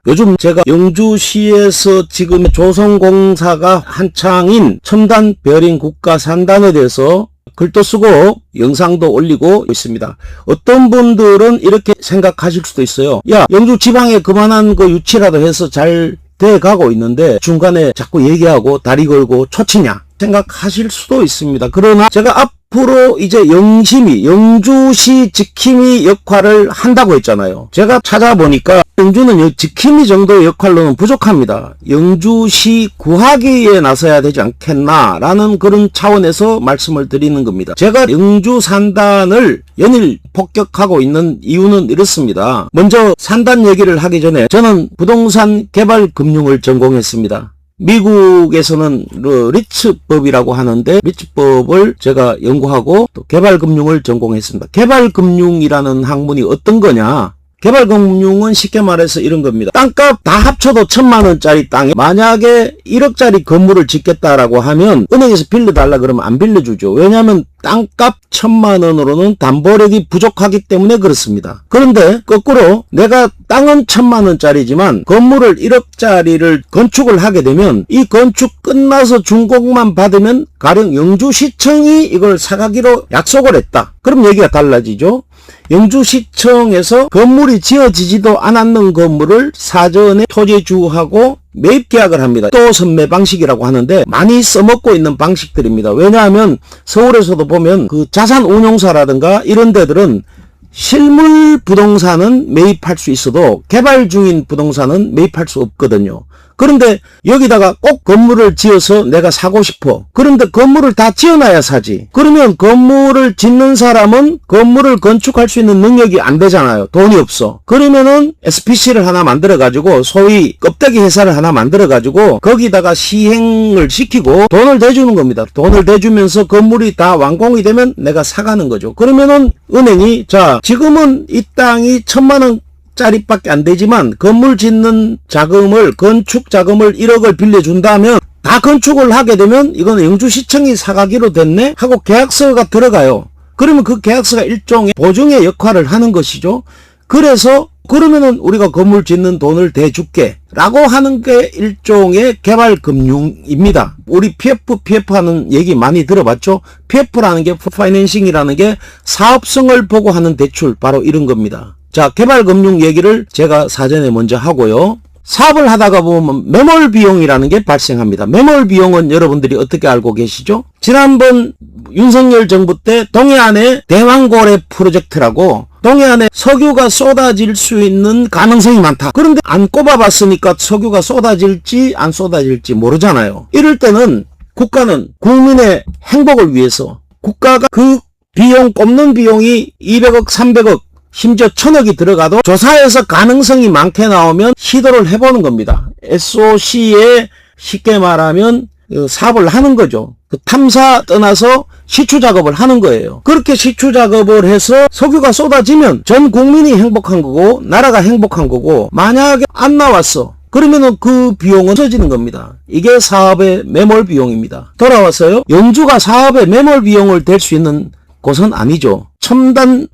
요즘 제가 영주시에서 지금 조성공사가 한창인 첨단 베어링 국가 산단에 대해서 글도 쓰고 영상도 올리고 있습니다. 어떤 분들은 이렇게 생각하실 수도 있어요. 야, 영주 지방에 그만한 그 유치라도 해서 잘 돼가고 있는데 중간에 자꾸 얘기하고 다리 걸고 초치냐 생각하실 수도 있습니다. 그러나 제가 앞으로 이제 영주시 지킴이 역할을 한다고 했잖아요. 제가 찾아보니까 영주는 지킴이 정도의 역할로는 부족합니다. 영주시 구하기에 나서야 되지 않겠나라는 그런 차원에서 말씀을 드리는 겁니다. 제가 영주 산단을 연일 폭격하고 있는 이유는 이렇습니다. 먼저 산단 얘기를 하기 전에 저는 부동산 개발 금융을 전공했습니다. 미국에서는 리츠법이라고 하는데 리츠법을 제가 연구하고 또 개발금융을 전공했습니다. 개발금융이라는 학문이 어떤 거냐? 개발금융은 쉽게 말해서 이런 겁니다. 땅값 다 합쳐도 1,000만원짜리 땅에 만약에 1억짜리 건물을 짓겠다라고 하면 은행에서 빌려달라 그러면 안 빌려주죠. 왜냐하면 땅값 1,000만원으로는 담보력이 부족하기 때문에 그렇습니다. 그런데 거꾸로 내가 땅은 1,000만원짜리지만 건물을 1억짜리를 건축을 하게 되면 이 건축 끝나서 준공만 받으면 가령 영주시청이 이걸 사가기로 약속을 했다. 그럼 얘기가 달라지죠. 영주시청에서 건물이 지어지지도 않았는 건물을 사전에 토지주하고 매입 계약을 합니다. 또 선매 방식이라고 하는데 많이 써먹고 있는 방식들입니다. 왜냐하면 서울에서도 보면 그 자산운용사라든가 이런 데들은 실물 부동산은 매입할 수 있어도 개발 중인 부동산은 매입할 수 없거든요. 그런데 여기다가 꼭 건물을 지어서 내가 사고 싶어. 그런데 건물을 다 지어놔야 사지. 그러면 건물을 짓는 사람은 건물을 건축할 수 있는 능력이 안 되잖아요. 돈이 없어. 그러면은 SPC를 하나 만들어가지고 소위 껍데기 회사를 하나 만들어가지고 거기다가 시행을 시키고 돈을 대주는 겁니다. 돈을 대주면서 건물이 다 완공이 되면 내가 사가는 거죠. 그러면은 은행이 자 지금은 이 땅이 1,000만원 짜리밖에 안 되지만 건물 짓는 자금을 건축 자금을 1억을 빌려준다면 다 건축을 하게 되면 이건 영주시청이 사가기로 됐네 하고 계약서가 들어가요. 그러면 그 계약서가 일종의 보증의 역할을 하는 것이죠. 그래서 그러면은 우리가 건물 짓는 돈을 대줄게 라고 하는 게 일종의 개발금융입니다. 우리 PF 하는 얘기 많이 들어봤죠. PF라는 게 파이낸싱이라는 게 사업성을 보고 하는 대출 바로 이런 겁니다. 자, 개발금융 얘기를 제가 사전에 먼저 하고요. 사업을 하다가 보면 매몰 비용이라는 게 발생합니다. 매몰 비용은 여러분들이 어떻게 알고 계시죠? 지난번 윤석열 정부 때 동해안에 대왕고래 프로젝트라고 동해안에 석유가 쏟아질 수 있는 가능성이 많다. 그런데 안 꼽아봤으니까 석유가 쏟아질지 안 쏟아질지 모르잖아요. 이럴 때는 국가는 국민의 행복을 위해서 국가가 그 비용 꼽는 비용이 200억, 300억 심지어 1,000억이 들어가도 조사해서 가능성이 많게 나오면 시도를 해보는 겁니다. SOC에 쉽게 말하면 사업을 하는 거죠. 그 탐사 떠나서 시추 작업을 하는 거예요. 그렇게 시추 작업을 해서 석유가 쏟아지면 전 국민이 행복한 거고 나라가 행복한 거고 만약에 안 나왔어. 그러면은 그 비용은 없어지는 겁니다. 이게 사업의 매몰 비용입니다. 돌아와서요. 영주가 사업의 매몰 비용을 댈 수 있는 곳은 아니죠. 첨단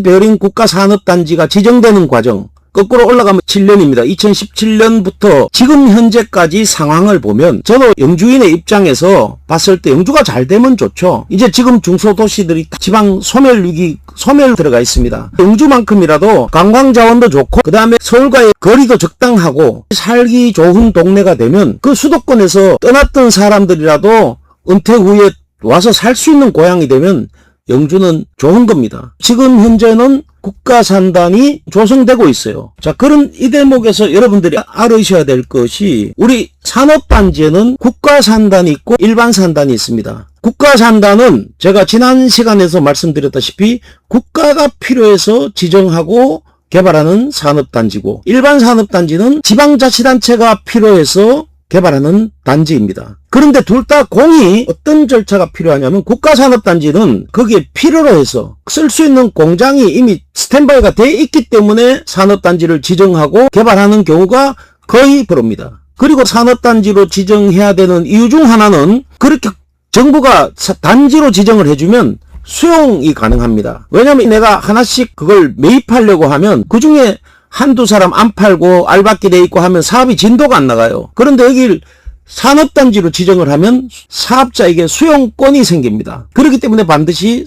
베어링 국가산업단지가 지정되는 과정 거꾸로 올라가면 7년입니다. 2017년부터 지금 현재까지 상황을 보면 저도 영주인의 입장에서 봤을 때 영주가 잘 되면 좋죠. 이제 지금 중소도시들이 지방 소멸 들어가 있습니다. 영주만큼이라도 관광자원도 좋고 그 다음에 서울과의 거리도 적당하고 살기 좋은 동네가 되면 그 수도권에서 떠났던 사람들이라도 은퇴 후에 와서 살 수 있는 고향이 되면 영주는 좋은 겁니다. 지금 현재는 국가산단이 조성되고 있어요. 자, 그런 이 대목에서 여러분들이 알으셔야 될 것이 우리 산업단지에는 국가산단이 있고 일반산단이 있습니다. 국가산단은 제가 지난 시간에서 말씀드렸다시피 국가가 필요해서 지정하고 개발하는 산업단지고 일반산업단지는 지방자치단체가 필요해서 개발하는 단지입니다. 그런데 둘 다 공이 어떤 절차가 필요하냐면 국가산업단지는 거기에 필요로 해서 쓸 수 있는 공장이 이미 스탠바이가 돼 있기 때문에 산업단지를 지정하고 개발하는 경우가 거의 그럽니다. 그리고 산업단지로 지정해야 되는 이유 중 하나는 그렇게 정부가 단지로 지정을 해주면 수용이 가능합니다. 왜냐하면 내가 하나씩 그걸 매입하려고 하면 그 중에 한두 사람 안 팔고 알박기 돼 있고 하면 사업이 진도가 안 나가요. 그런데 여기를 산업단지로 지정을 하면 사업자에게 수용권이 생깁니다. 그렇기 때문에 반드시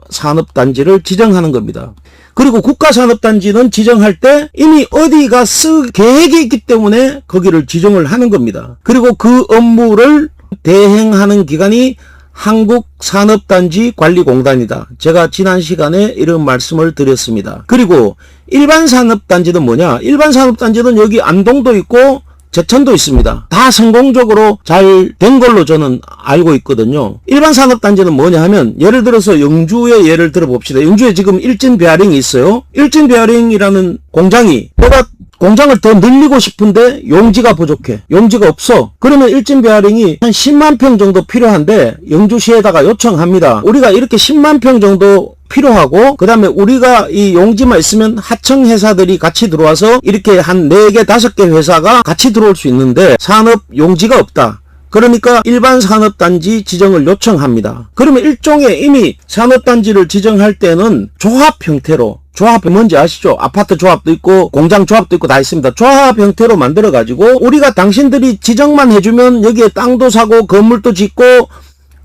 산업단지를 지정하는 겁니다. 그리고 국가산업단지는 지정할 때 이미 어디가 쓸 계획이 있기 때문에 거기를 지정을 하는 겁니다. 그리고 그 업무를 대행하는 기관이 한국산업단지관리공단이다. 제가 지난 시간에 이런 말씀을 드렸습니다. 그리고 일반산업단지는 뭐냐? 일반산업단지는 여기 안동도 있고 제천도 있습니다. 다 성공적으로 잘 된 걸로 저는 알고 있거든요. 일반 산업단지는 뭐냐 하면 예를 들어서 영주의 예를 들어봅시다. 영주에 지금 일진베어링이 있어요. 일진베어링이라는 공장이 내가 공장을 더 늘리고 싶은데 용지가 부족해. 용지가 없어. 그러면 일진베어링이 한 10만 평 정도 필요한데 영주시에다가 요청합니다. 우리가 이렇게 10만 평 정도 필요하고 그 다음에 우리가 이 용지만 있으면 하청 회사들이 같이 들어와서 이렇게 한 4개 5개 회사가 같이 들어올 수 있는데 산업 용지가 없다. 그러니까 일반 산업단지 지정을 요청합니다. 그러면 일종의 이미 산업단지를 지정할 때는 조합 형태로, 조합이 뭔지 아시죠? 아파트 조합도 있고 공장 조합도 있고 다 있습니다. 조합 형태로 만들어 가지고 우리가 당신들이 지정만 해주면 여기에 땅도 사고 건물도 짓고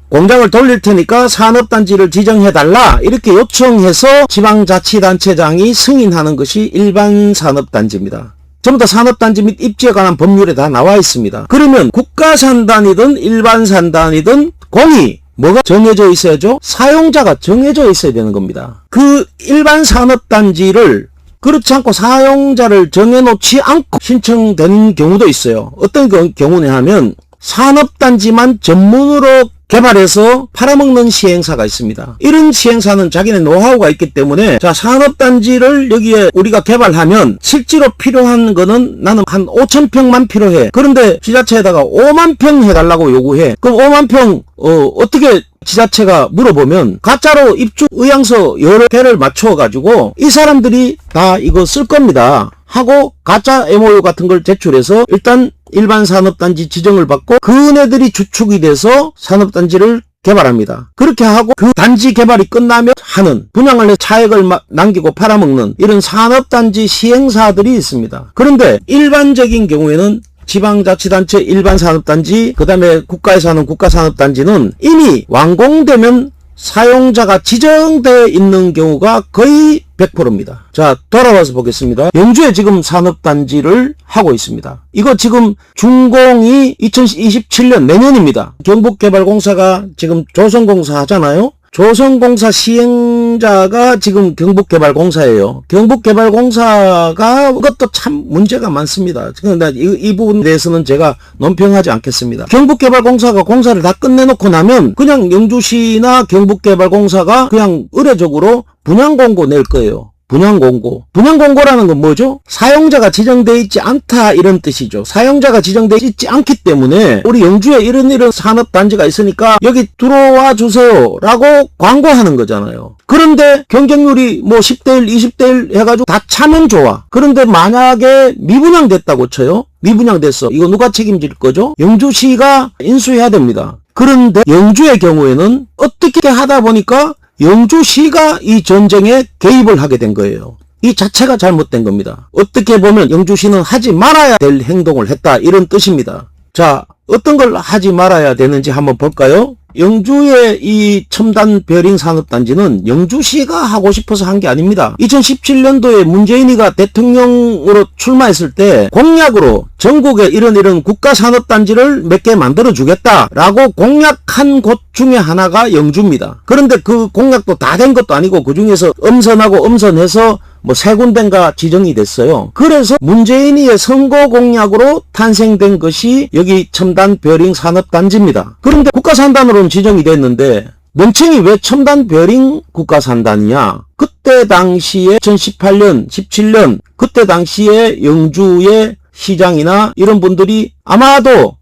공장을 돌릴 테니까 산업단지를 지정해달라 이렇게 요청해서 지방자치단체장이 승인하는 것이 일반 산업단지입니다. 전부 다 산업단지 및 입지에 관한 법률에 다 나와 있습니다. 그러면 국가산단이든 일반산단이든 공이 뭐가 정해져 있어야죠? 사용자가 정해져 있어야 되는 겁니다. 그 일반 산업단지를 그렇지 않고 사용자를 정해놓지 않고 신청된 경우도 있어요. 어떤 경우냐 하면 산업단지만 전문으로 개발해서 팔아먹는 시행사가 있습니다. 이런 시행사는 자기네 노하우가 있기 때문에 자 산업단지를 여기에 우리가 개발하면 실제로 필요한 거는 나는 한 5,000평만 필요해. 그런데 지자체에다가 5만 평 해달라고 요구해. 그럼 5만 평 어떻게 지자체가 물어보면 가짜로 입주 의향서 여러 개를 맞춰가지고 이 사람들이 다 이거 쓸 겁니다 하고 가짜 MOU 같은 걸 제출해서 일단 일반 산업단지 지정을 받고 그네들이 주축이 돼서 산업단지를 개발합니다. 그렇게 하고 그 단지 개발이 끝나면 하는 분양을 해서 차액을 남기고 팔아먹는 이런 산업단지 시행사들이 있습니다. 그런데 일반적인 경우에는 지방자치단체 일반산업단지 그 다음에 국가에서 하는 국가산업단지는 이미 완공되면 사용자가 지정되어 있는 경우가 거의 100%입니다. 자, 돌아와서 보겠습니다. 영주에 지금 산업단지를 하고 있습니다. 이거 지금 준공이 2027년 내년입니다. 경북개발공사가 지금 조선공사 하잖아요. 조선공사 시행자가 지금 경북개발공사예요. 경북개발공사가 그것도 참 문제가 많습니다. 그런데 이 부분에 대해서는 제가 논평하지 않겠습니다. 경북개발공사가 공사를 다 끝내놓고 나면 그냥 영주시나 경북개발공사가 그냥 의례적으로 분양공고 낼 거예요. 분양공고라는 건 뭐죠? 사용자가 지정되어 있지 않다 이런 뜻이죠. 사용자가 지정되어 있지 않기 때문에 우리 영주에 이런 산업단지가 있으니까 여기 들어와 주세요 라고 광고하는 거잖아요. 그런데 경쟁률이 뭐 10대1 20대1 해가지고 다 차면 좋아. 그런데 만약에 미분양됐다고 쳐요. 미분양됐어. 이거 누가 책임질 거죠? 영주시가 인수해야 됩니다. 그런데 영주의 경우에는 어떻게 하다 보니까 영주시가 이 전쟁에 개입을 하게 된 거예요. 이 자체가 잘못된 겁니다. 어떻게 보면 영주시는 하지 말아야 될 행동을 했다 이런 뜻입니다. 자, 어떤 걸 하지 말아야 되는지 한번 볼까요? 영주의 이 첨단 베어링 산업단지는 영주시가 하고 싶어서 한 게 아닙니다. 2017년도에 문재인이가 대통령으로 출마했을 때 공약으로 전국에 이런 국가산업단지를 몇 개 만들어 주겠다라고 공약한 곳 중에 하나가 영주입니다. 그런데 그 공약도 다 된 것도 아니고 그 중에서 엄선하고 엄선해서 뭐 3군데인가 지정이 됐어요. 그래서 문재인이의 선거 공약으로 탄생된 것이 여기 첨단 베어링 산업단지입니다. 그런데 국가산단으로는 지정이 됐는데 명칭이 왜 첨단 베어링 국가산단이냐? 그때 당시에 2018년, 17년 그때 당시에 영주의 시장이나 이런 분들이 아마도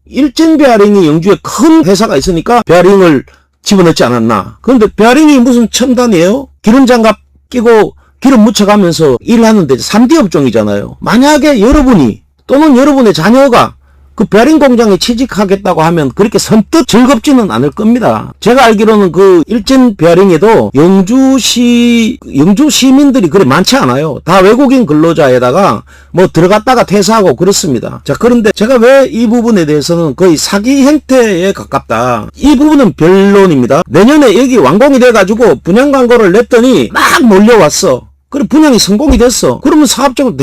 일진베어링이 영주에 큰 회사가 있으니까 베어링을 집어넣지 않았나. 그런데 베어링이 무슨 첨단이에요? 기름장갑 끼고 기름 묻혀가면서 일하는데 3D 업종이잖아요. 만약에 여러분이 또는 여러분의 자녀가 그 베링 공장에 취직하겠다고 하면 그렇게 선뜻 즐겁지는 않을 겁니다. 제가 알기로는 그 일진 베링에도 영주 시민들이 그래 많지 않아요. 다 외국인 근로자에다가 뭐 들어갔다가 퇴사하고 그렇습니다. 자, 그런데 제가 왜 이 부분에 대해서는 거의 사기 행태에 가깝다. 이 부분은 변론입니다. 내년에 여기 완공이 돼가지고 분양 광고를 냈더니 막 몰려왔어. 그래 분양이 성공이 됐어. 그러면 사업적으로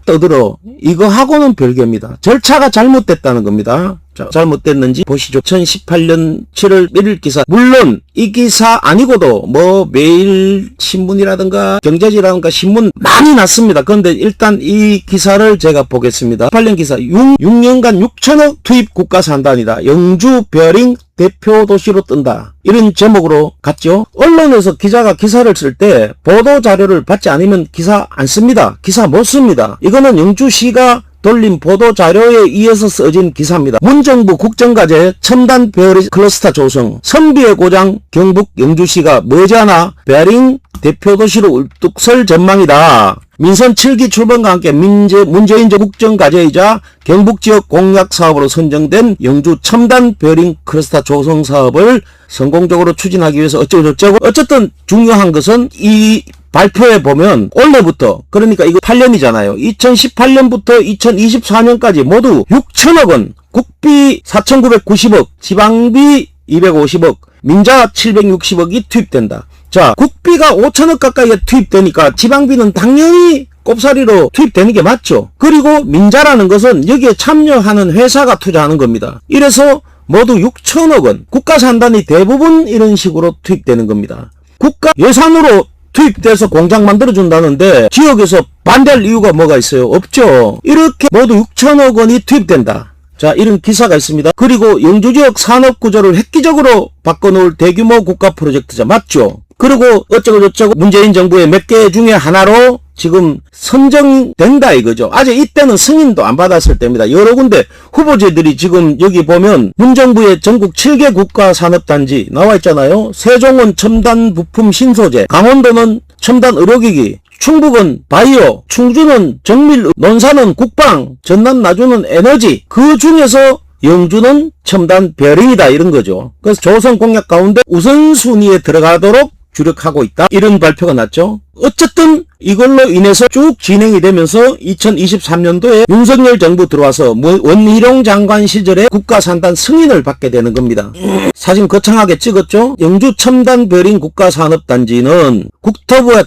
떠들어. 이거하고는 별개입니다. 절차가 잘못됐다는 겁니다. 자, 잘못됐는지 보시죠. 2018년 7월 1일 기사. 물론 이 기사 아니고도 뭐 매일 신문이라든가 경제지라든가 신문 많이 났습니다. 그런데 일단 이 기사를 제가 보겠습니다. 18년 기사. 6년간 6천억 투입 국가산단이다. 영주 베링 대표 도시로 뜬다. 이런 제목으로 갔죠. 언론에서 기자가 기사를 쓸 때 보도자료를 받지 않으면 기사 안 씁니다. 기사 못 씁니다. 이거는 영주시가 돌린 보도자료에 의해서 써진 기사입니다. 문정부 국정과제 첨단 베어링 클러스터 조성, 선비의 고장 경북 영주시가 머지않아 베어링 대표도시로 울뚝 설 전망이다. 민선 7기 출범과 함께 문재인 국정과제이자 경북지역 공약사업으로 선정된 영주 첨단 베어링 클러스터 조성 사업을 성공적으로 추진하기 위해서 어쩌고저쩌고. 어쨌든 중요한 것은 이 발표에 보면 올해부터, 그러니까 이거 8년이잖아요. 2018년부터 2024년까지 모두 6천억 원, 국비 4,990억, 지방비 250억, 민자 760억이 투입된다. 자, 국비가 5천억 가까이가 투입되니까 지방비는 당연히 꼽사리로 투입되는 게 맞죠. 그리고 민자라는 것은 여기에 참여하는 회사가 투자하는 겁니다. 이래서 모두 6천억 원, 국가산단이 대부분 이런 식으로 투입되는 겁니다. 국가 예산으로 투입돼서 공장 만들어준다는데 지역에서 반대할 이유가 뭐가 있어요? 없죠. 이렇게 모두 6천억 원이 투입된다. 자, 이런 기사가 있습니다. 그리고 영주지역 산업구조를 획기적으로 바꿔놓을 대규모 국가 프로젝트자 맞죠? 그리고 어쩌고저쩌고 문재인 정부의 몇 개 중에 하나로 지금 선정된다 이거죠. 아직 이때는 승인도 안 받았을 때입니다. 여러 군데 후보지들이 지금 여기 보면 문정부의 전국 7개 국가산업단지 나와 있잖아요. 세종은 첨단 부품 신소재, 강원도는 첨단 의료기기, 충북은 바이오, 충주는 정밀, 논산은 국방, 전남 나주는 에너지, 그 중에서 영주는 첨단 베어링이다 이런 거죠. 그래서 조선 공약 가운데 우선순위에 들어가도록 주력하고 있다. 이런 발표가 났죠. 어쨌든 이걸로 인해서 쭉 진행이 되면서 2023년도에 윤석열 정부 들어와서 원희룡 장관 시절에 국가산단 승인을 받게 되는 겁니다. 사진 거창하게 찍었죠. 영주 첨단 베어링 국가산업단지는 국토부와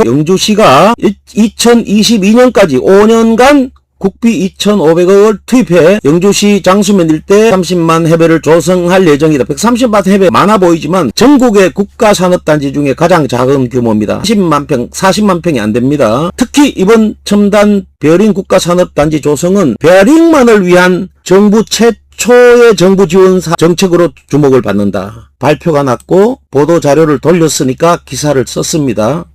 영주시가 2022년까지 5년간 국비 2,500억을 투입해 영주시 장수면 일대 30만 해배를 조성할 예정이다. 130만 해배 많아 보이지만 전국의 국가산업단지 중에 가장 작은 규모입니다. 40만 평이 안 됩니다. 특히 이번 첨단 베어링 국가산업단지 조성은 베어링만을 위한 정부 최초의 정부 지원 정책으로 주목을 받는다. 발표가 났고 보도자료를 돌렸으니까 기사를 썼습니다.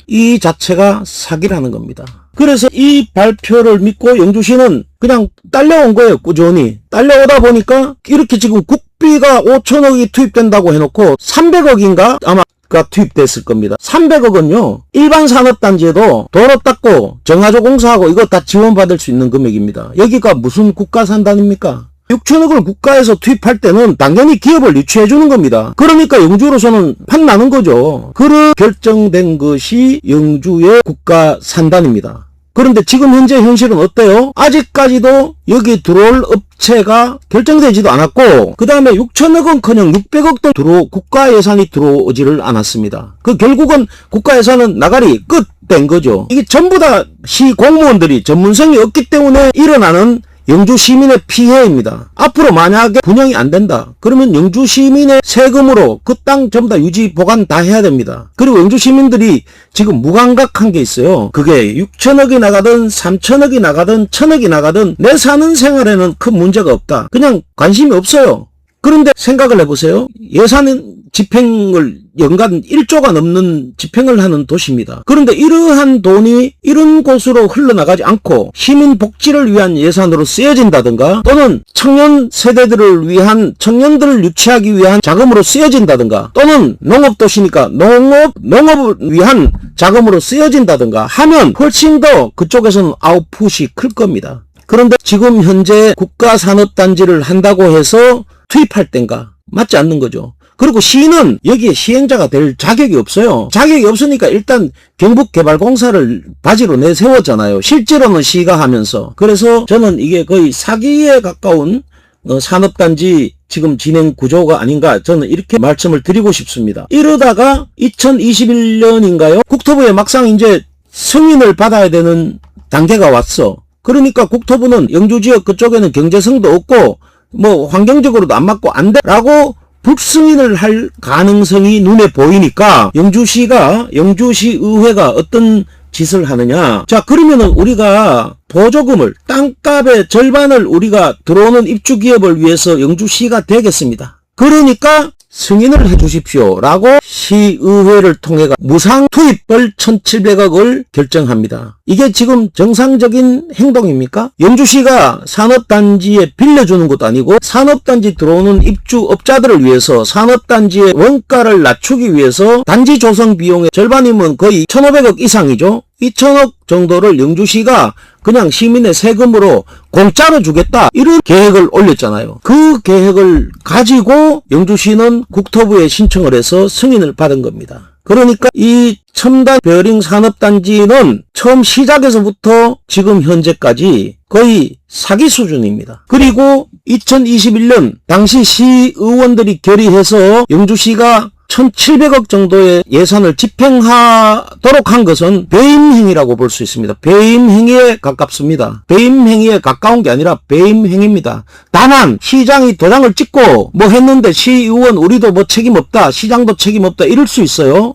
이 자체가 사기라는 겁니다. 그래서 이 발표를 믿고 영주시는 그냥 딸려온 거예요. 꾸준히 딸려오다 보니까 이렇게 지금 국비가 5천억이 투입된다고 해놓고 300억인가 아마 투입됐을 겁니다. 300억은요 일반 산업단지에도 도로 닦고 정화조 공사하고 이거 다 지원받을 수 있는 금액입니다. 여기가 무슨 국가산단입니까? 6천억을 국가에서 투입할 때는 당연히 기업을 유치해 주는 겁니다. 그러니까 영주로서는 판나는 거죠. 그렇게 결정된 것이 영주의 국가산단입니다. 그런데 지금 현재 현실은 어때요? 아직까지도 여기 들어올 업체가 결정되지도 않았고 그 다음에 6천억은커녕 600억도 국가 예산이 들어오지를 않았습니다. 그 결국은 국가 예산은 나가리 끝 된 거죠. 이게 전부 다 시 공무원들이 전문성이 없기 때문에 일어나는 영주 시민의 피해입니다. 앞으로 만약에 분양이 안 된다. 그러면 영주 시민의 세금으로 그 땅 전부 다 유지 보관 다 해야 됩니다. 그리고 영주 시민들이 지금 무감각한 게 있어요. 그게 6천억이 나가든 3천억이 나가든 1,000억이 나가든 내 사는 생활에는 큰 문제가 없다. 그냥 관심이 없어요. 그런데 생각을 해보세요. 예산 집행을 연간 1조가 넘는 집행을 하는 도시입니다. 그런데 이러한 돈이 이런 곳으로 흘러나가지 않고 시민 복지를 위한 예산으로 쓰여진다든가 또는 청년 세대들을 위한 청년들을 유치하기 위한 자금으로 쓰여진다든가 또는 농업도시니까 농업을 위한 자금으로 쓰여진다든가 하면 훨씬 더 그쪽에서는 아웃풋이 클 겁니다. 그런데 지금 현재 국가산업단지를 한다고 해서 투입할 땐가? 맞지 않는 거죠. 그리고 시는 여기에 시행자가 될 자격이 없어요. 자격이 없으니까 일단 경북개발공사를 바지로 내세웠잖아요. 실제로는 시가 하면서. 그래서 저는 이게 거의 사기에 가까운 산업단지 지금 진행 구조가 아닌가, 저는 이렇게 말씀을 드리고 싶습니다. 이러다가 2021년인가요? 국토부에 막상 이제 승인을 받아야 되는 단계가 왔어. 그러니까 국토부는 영주지역 그쪽에는 경제성도 없고 뭐 환경적으로도 안 맞고 안 돼 라고 불승인을 할 가능성이 눈에 보이니까 영주시 의회가 어떤 짓을 하느냐. 자, 그러면은 우리가 보조금을, 땅값의 절반을 우리가 들어오는 입주기업을 위해서 영주시가 되겠습니다. 그러니까 승인을 해주십시오 라고 시의회를 통해 무상 투입을 1,700억을 결정합니다. 이게 지금 정상적인 행동입니까? 영주시가 산업단지에 빌려주는 것도 아니고 산업단지 들어오는 입주업자들을 위해서 산업단지의 원가를 낮추기 위해서 단지 조성 비용의 절반이면 거의 1,500억 이상이죠. 2,000억 정도를 영주시가 그냥 시민의 세금으로 공짜로 주겠다, 이런 계획을 올렸잖아요. 그 계획을 가지고 영주시는 국토부에 신청을 해서 승인을 받은 겁니다. 그러니까 이 첨단 베어링 산업단지는 처음 시작에서부터 지금 현재까지 거의 사기 수준입니다. 그리고 2021년 당시 시의원들이 결의해서 영주시가 1,700억 정도의 예산을 집행하도록 한 것은 배임행위라고 볼 수 있습니다. 배임행위에 가깝습니다. 배임행위에 가까운 게 아니라 배임행위입니다. 다만 시장이 도장을 찍고 뭐 했는데 시의원 우리도 뭐 책임 없다, 시장도 책임 없다, 이럴 수 있어요.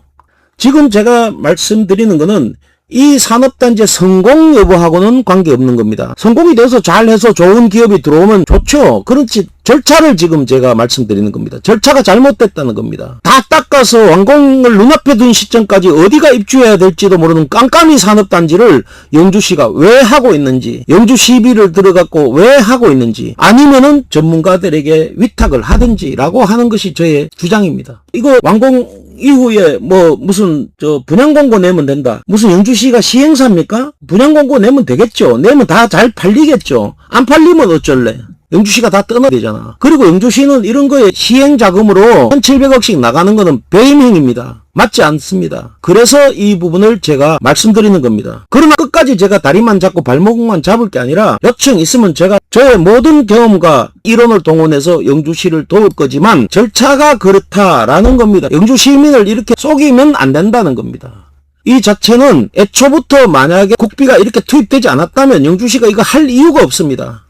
지금 제가 말씀드리는 거는 이 산업단지의 성공 여부하고는 관계없는 겁니다. 성공이 돼서 잘해서 좋은 기업이 들어오면 좋죠. 그렇지, 절차를 지금 제가 말씀드리는 겁니다. 절차가 잘못됐다는 겁니다. 다 닦아서 완공을 눈앞에 둔 시점까지 어디가 입주해야 될지도 모르는 깜깜이 산업단지를 영주시가 왜 하고 있는지, 영주 시비를 들어갖고 왜 하고 있는지, 아니면은 전문가들에게 위탁을 하든지 라고 하는 것이 저의 주장입니다. 이거 완공 이후에 뭐 무슨 분양공고 내면 된다, 무슨 영주시가 시행사입니까? 분양공고 내면 되겠죠. 내면 다 잘 팔리겠죠. 안 팔리면 어쩔래? 영주시가 다 떠나야 되잖아. 그리고 영주시는 이런 거에 시행자금으로 1,700억씩 나가는 거는 배임행위입니다. 맞지 않습니다. 그래서 이 부분을 제가 말씀드리는 겁니다. 그러나 끝까지 제가 다리만 잡고 발목만 잡을 게 아니라 요청 있으면 제가 저의 모든 경험과 이론을 동원해서 영주시를 도울 거지만 절차가 그렇다라는 겁니다. 영주 시민을 이렇게 속이면 안 된다는 겁니다. 이 자체는 애초부터 만약에 국비가 이렇게 투입되지 않았다면 영주시가 이거 할 이유가 없습니다.